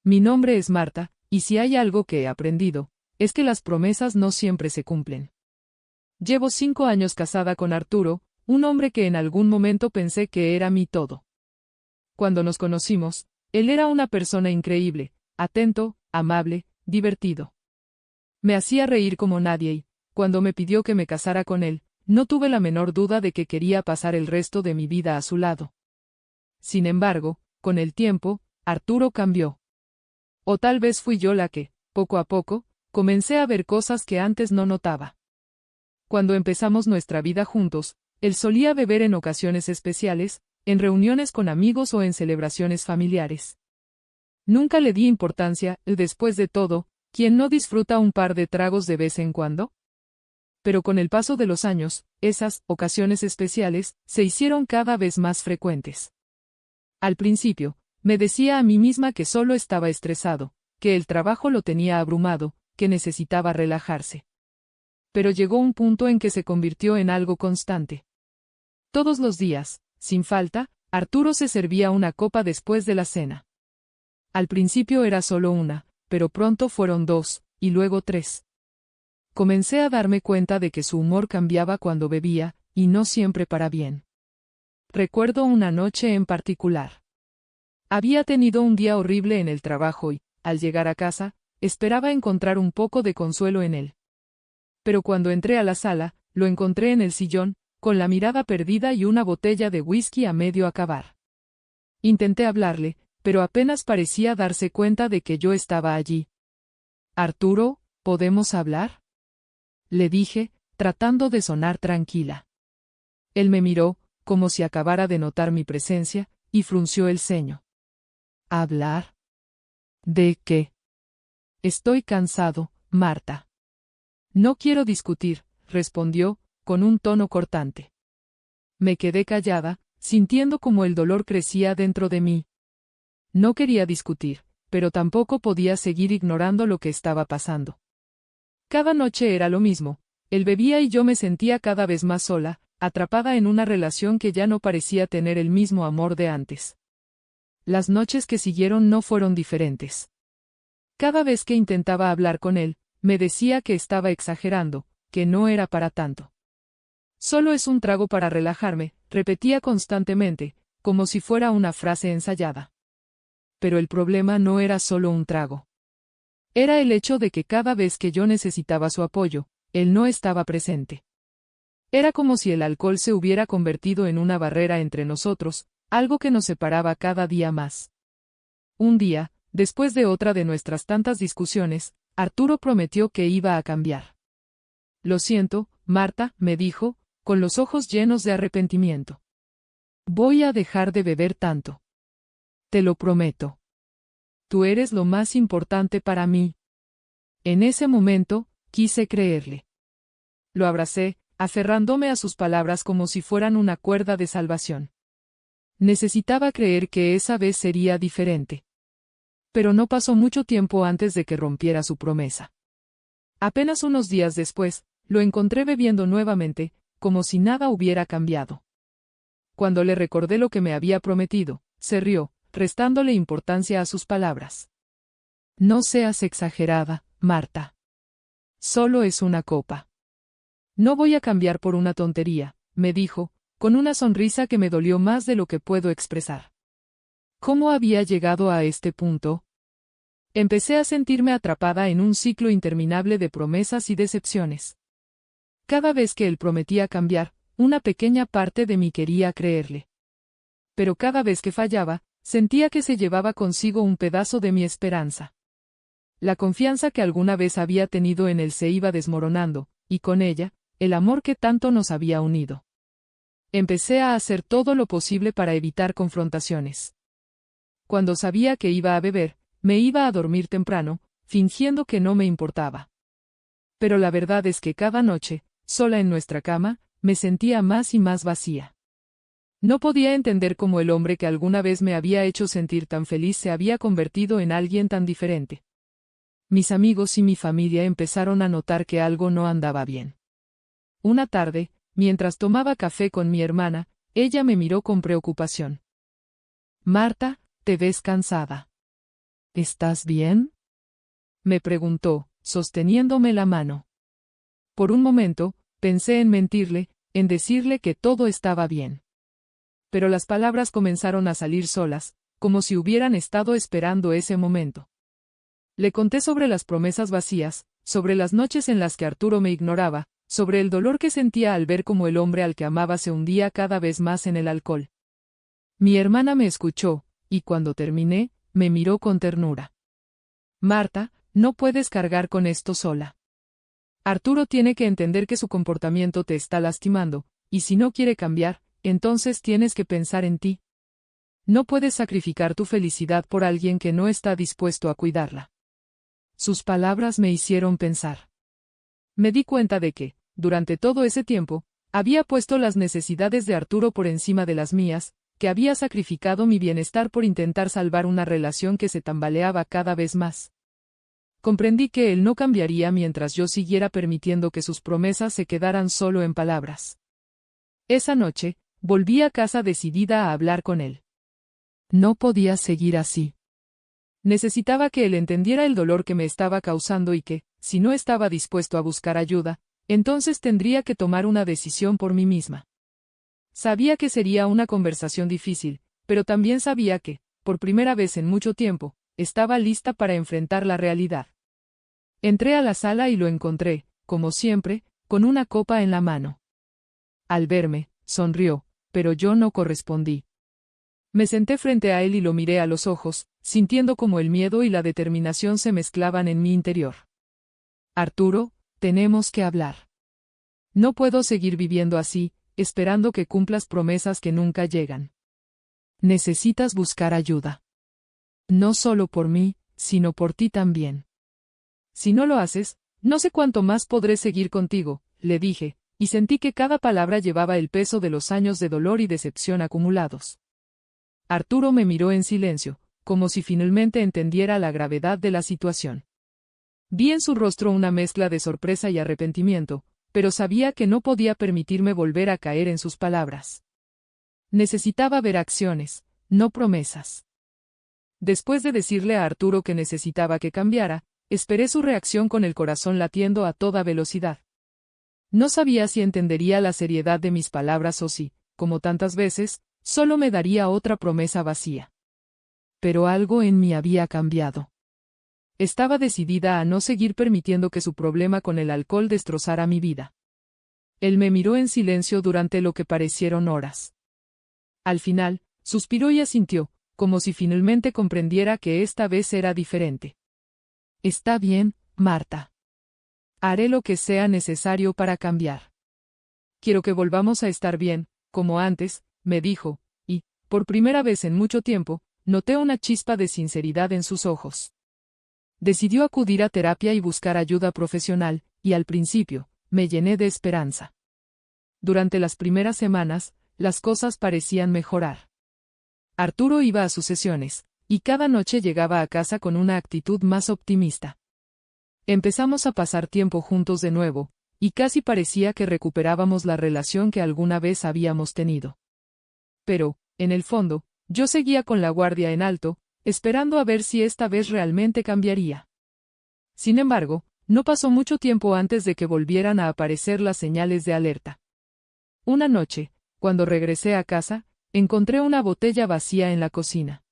Mi nombre es Marta, y si hay algo que he aprendido, es que las promesas no siempre se cumplen. Llevo 5 años casada con Arturo, un hombre que en algún momento pensé que era mi todo. Cuando nos conocimos, él era una persona increíble, atento, amable, divertido. Me hacía reír como nadie y, cuando me pidió que me casara con él, no tuve la menor duda de que quería pasar el resto de mi vida a su lado. Sin embargo, con el tiempo, Arturo cambió. O tal vez fui yo la que, poco a poco, comencé a ver cosas que antes no notaba. Cuando empezamos nuestra vida juntos, él solía beber en ocasiones especiales, en reuniones con amigos o en celebraciones familiares. Nunca le di importancia, después de todo, ¿quién no disfruta un par de tragos de vez en cuando? Pero con el paso de los años, esas ocasiones especiales se hicieron cada vez más frecuentes. Al principio, me decía a mí misma que solo estaba estresado, que el trabajo lo tenía abrumado, que necesitaba relajarse. Pero llegó un punto en que se convirtió en algo constante. Todos los días, sin falta, Arturo se servía una copa después de la cena. Al principio era solo una, pero pronto fueron 2, y luego 3. Comencé a darme cuenta de que su humor cambiaba cuando bebía, y no siempre para bien. Recuerdo una noche en particular. Había tenido un día horrible en el trabajo y, al llegar a casa, esperaba encontrar un poco de consuelo en él. Pero cuando entré a la sala, lo encontré en el sillón, con la mirada perdida y una botella de whisky a medio acabar. Intenté hablarle, pero apenas parecía darse cuenta de que yo estaba allí. «Arturo, ¿podemos hablar?», le dije, tratando de sonar tranquila. Él me miró, como si acabara de notar mi presencia, y frunció el ceño. «¿Hablar? ¿De qué?» «Estoy cansado, Marta». «No quiero discutir», respondió, con un tono cortante. Me quedé callada, sintiendo como el dolor crecía dentro de mí. No quería discutir, pero tampoco podía seguir ignorando lo que estaba pasando. Cada noche era lo mismo, él bebía y yo me sentía cada vez más sola, atrapada en una relación que ya no parecía tener el mismo amor de antes. Las noches que siguieron no fueron diferentes. Cada vez que intentaba hablar con él, me decía que estaba exagerando, que no era para tanto. «Solo es un trago para relajarme», repetía constantemente, como si fuera una frase ensayada. Pero el problema no era solo un trago. Era el hecho de que cada vez que yo necesitaba su apoyo, él no estaba presente. Era como si el alcohol se hubiera convertido en una barrera entre nosotros, algo que nos separaba cada día más. Un día, después de otra de nuestras tantas discusiones, Arturo prometió que iba a cambiar. «Lo siento, Marta», me dijo, con los ojos llenos de arrepentimiento. «Voy a dejar de beber tanto. Te lo prometo. Tú eres lo más importante para mí». En ese momento, quise creerle. Lo abracé, aferrándome a sus palabras como si fueran una cuerda de salvación. Necesitaba creer que esa vez sería diferente. Pero no pasó mucho tiempo antes de que rompiera su promesa. Apenas unos días después, lo encontré bebiendo nuevamente, como si nada hubiera cambiado. Cuando le recordé lo que me había prometido, se rió, restándole importancia a sus palabras. «No seas exagerada, Marta. Solo es una copa. No voy a cambiar por una tontería», me dijo, con una sonrisa que me dolió más de lo que puedo expresar. ¿Cómo había llegado a este punto? Empecé a sentirme atrapada en un ciclo interminable de promesas y decepciones. Cada vez que él prometía cambiar, una pequeña parte de mí quería creerle. Pero cada vez que fallaba, sentía que se llevaba consigo un pedazo de mi esperanza. La confianza que alguna vez había tenido en él se iba desmoronando, y con ella, el amor que tanto nos había unido. Empecé a hacer todo lo posible para evitar confrontaciones. Cuando sabía que iba a beber, me iba a dormir temprano, fingiendo que no me importaba. Pero la verdad es que cada noche, sola en nuestra cama, me sentía más y más vacía. No podía entender cómo el hombre que alguna vez me había hecho sentir tan feliz se había convertido en alguien tan diferente. Mis amigos y mi familia empezaron a notar que algo no andaba bien. Una tarde, mientras tomaba café con mi hermana, ella me miró con preocupación. «Marta, te ves cansada. ¿Estás bien?, me preguntó, sosteniéndome la mano. Por un momento, pensé en mentirle, en decirle que todo estaba bien. Pero las palabras comenzaron a salir solas, como si hubieran estado esperando ese momento. Le conté sobre las promesas vacías, sobre las noches en las que Arturo me ignoraba, sobre el dolor que sentía al ver cómo el hombre al que amaba se hundía cada vez más en el alcohol. Mi hermana me escuchó, y cuando terminé, me miró con ternura. Marta, no puedes cargar con esto sola. Arturo tiene que entender que su comportamiento te está lastimando, y si no quiere cambiar, entonces tienes que pensar en ti. No puedes sacrificar tu felicidad por alguien que no está dispuesto a cuidarla. Sus palabras me hicieron pensar. Me di cuenta de que, durante todo ese tiempo, había puesto las necesidades de Arturo por encima de las mías, que había sacrificado mi bienestar por intentar salvar una relación que se tambaleaba cada vez más. Comprendí que él no cambiaría mientras yo siguiera permitiendo que sus promesas se quedaran solo en palabras. Esa noche, volví a casa decidida a hablar con él. No podía seguir así. Necesitaba que él entendiera el dolor que me estaba causando y que, si no estaba dispuesto a buscar ayuda, entonces tendría que tomar una decisión por mí misma. Sabía que sería una conversación difícil, pero también sabía que, por primera vez en mucho tiempo, estaba lista para enfrentar la realidad. Entré a la sala y lo encontré, como siempre, con una copa en la mano. Al verme, sonrió, pero yo no correspondí. Me senté frente a él y lo miré a los ojos, sintiendo como el miedo y la determinación se mezclaban en mi interior. Arturo, tenemos que hablar. No puedo seguir viviendo así, esperando que cumplas promesas que nunca llegan. Necesitas buscar ayuda. No solo por mí, sino por ti también. Si no lo haces, no sé cuánto más podré seguir contigo, le dije, y sentí que cada palabra llevaba el peso de los años de dolor y decepción acumulados. Arturo me miró en silencio, como si finalmente entendiera la gravedad de la situación. Vi en su rostro una mezcla de sorpresa y arrepentimiento, pero sabía que no podía permitirme volver a caer en sus palabras. Necesitaba ver acciones, no promesas. Después de decirle a Arturo que necesitaba que cambiara, esperé su reacción con el corazón latiendo a toda velocidad. No sabía si entendería la seriedad de mis palabras o si, como tantas veces, solo me daría otra promesa vacía. Pero algo en mí había cambiado. Estaba decidida a no seguir permitiendo que su problema con el alcohol destrozara mi vida. Él me miró en silencio durante lo que parecieron horas. Al final, suspiró y asintió, como si finalmente comprendiera que esta vez era diferente. Está bien, Marta. Haré lo que sea necesario para cambiar. Quiero que volvamos a estar bien, como antes, me dijo, y, por primera vez en mucho tiempo, noté una chispa de sinceridad en sus ojos. Decidió acudir a terapia y buscar ayuda profesional, y al principio, me llené de esperanza. Durante las primeras semanas, las cosas parecían mejorar. Arturo iba a sus sesiones, y cada noche llegaba a casa con una actitud más optimista. Empezamos a pasar tiempo juntos de nuevo, y casi parecía que recuperábamos la relación que alguna vez habíamos tenido. Pero, en el fondo, yo seguía con la guardia en alto, esperando a ver si esta vez realmente cambiaría. Sin embargo, no pasó mucho tiempo antes de que volvieran a aparecer las señales de alerta. Una noche, cuando regresé a casa, encontré una botella vacía en la cocina.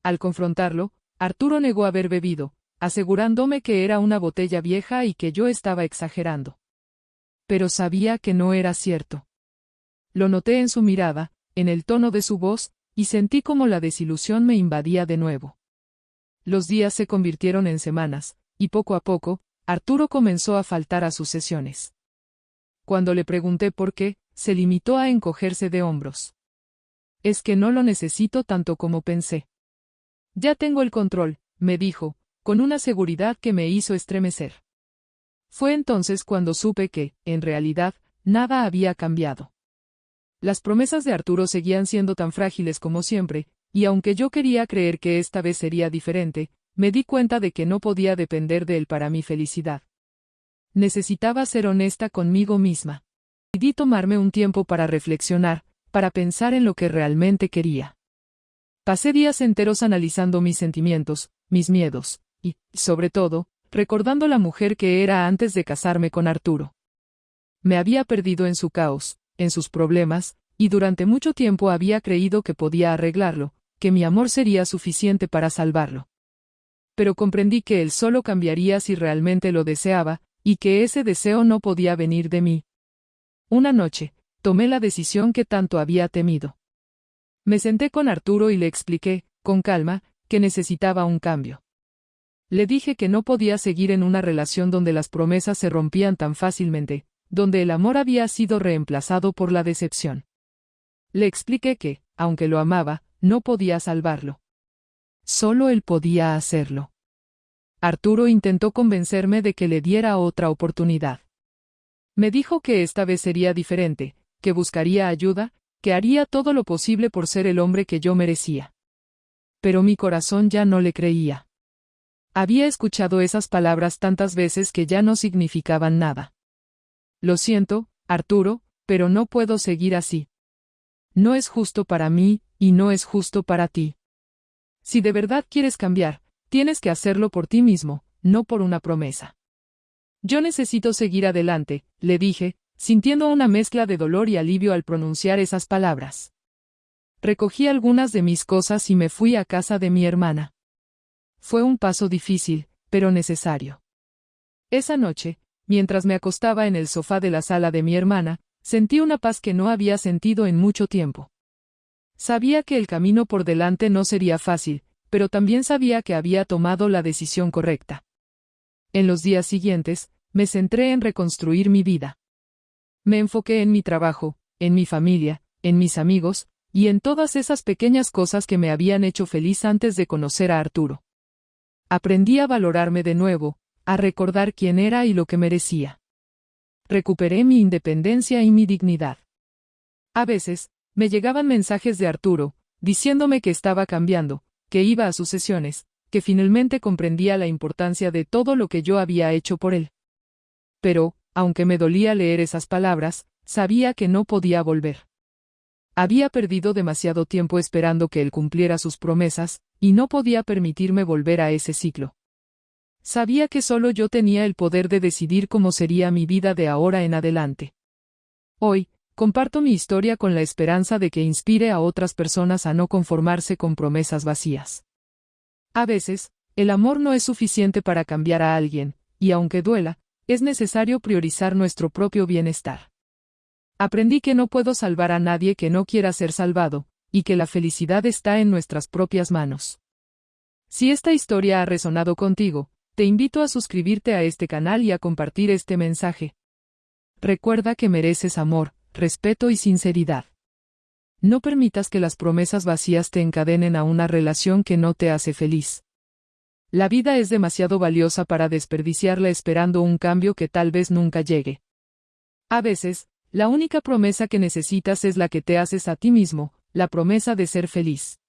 Al confrontarlo, Arturo negó haber bebido, asegurándome que era una botella vieja y que yo estaba exagerando. Pero sabía que no era cierto. Lo noté en su mirada, en el tono de su voz, y sentí como la desilusión me invadía de nuevo. Los días se convirtieron en semanas, y poco a poco, Arturo comenzó a faltar a sus sesiones. Cuando le pregunté por qué, se limitó a encogerse de hombros. Es que no lo necesito tanto como pensé. Ya tengo el control, me dijo, con una seguridad que me hizo estremecer. Fue entonces cuando supe que, en realidad, nada había cambiado. Las promesas de Arturo seguían siendo tan frágiles como siempre, y aunque yo quería creer que esta vez sería diferente, me di cuenta de que no podía depender de él para mi felicidad. Necesitaba ser honesta conmigo misma. Decidí tomarme un tiempo para reflexionar, para pensar en lo que realmente quería. Pasé días enteros analizando mis sentimientos, mis miedos, y, sobre todo, recordando la mujer que era antes de casarme con Arturo. Me había perdido en su caos, en sus problemas, y durante mucho tiempo había creído que podía arreglarlo, que mi amor sería suficiente para salvarlo. Pero comprendí que él solo cambiaría si realmente lo deseaba, y que ese deseo no podía venir de mí. Una noche, tomé la decisión que tanto había temido. Me senté con Arturo y le expliqué, con calma, que necesitaba un cambio. Le dije que no podía seguir en una relación donde las promesas se rompían tan fácilmente, donde el amor había sido reemplazado por la decepción. Le expliqué que, aunque lo amaba, no podía salvarlo. Solo él podía hacerlo. Arturo intentó convencerme de que le diera otra oportunidad. Me dijo que esta vez sería diferente, que buscaría ayuda, que haría todo lo posible por ser el hombre que yo merecía. Pero mi corazón ya no le creía. Había escuchado esas palabras tantas veces que ya no significaban nada. Lo siento, Arturo, pero no puedo seguir así. No es justo para mí, y no es justo para ti. Si de verdad quieres cambiar, tienes que hacerlo por ti mismo, no por una promesa. Yo necesito seguir adelante, le dije, sintiendo una mezcla de dolor y alivio al pronunciar esas palabras. Recogí algunas de mis cosas y me fui a casa de mi hermana. Fue un paso difícil, pero necesario. Esa noche, mientras me acostaba en el sofá de la sala de mi hermana, sentí una paz que no había sentido en mucho tiempo. Sabía que el camino por delante no sería fácil, pero también sabía que había tomado la decisión correcta. En los días siguientes, me centré en reconstruir mi vida. Me enfoqué en mi trabajo, en mi familia, en mis amigos, y en todas esas pequeñas cosas que me habían hecho feliz antes de conocer a Arturo. Aprendí a valorarme de nuevo, a recordar quién era y lo que merecía. Recuperé mi independencia y mi dignidad. A veces, me llegaban mensajes de Arturo, diciéndome que estaba cambiando, que iba a sus sesiones, que finalmente comprendía la importancia de todo lo que yo había hecho por él. Pero, aunque me dolía leer esas palabras, sabía que no podía volver. Había perdido demasiado tiempo esperando que él cumpliera sus promesas, y no podía permitirme volver a ese ciclo. Sabía que solo yo tenía el poder de decidir cómo sería mi vida de ahora en adelante. Hoy, comparto mi historia con la esperanza de que inspire a otras personas a no conformarse con promesas vacías. A veces, el amor no es suficiente para cambiar a alguien, y aunque duela, es necesario priorizar nuestro propio bienestar. Aprendí que no puedo salvar a nadie que no quiera ser salvado, y que la felicidad está en nuestras propias manos. Si esta historia ha resonado contigo, te invito a suscribirte a este canal y a compartir este mensaje. Recuerda que mereces amor, respeto y sinceridad. No permitas que las promesas vacías te encadenen a una relación que no te hace feliz. La vida es demasiado valiosa para desperdiciarla esperando un cambio que tal vez nunca llegue. A veces, la única promesa que necesitas es la que te haces a ti mismo, la promesa de ser feliz.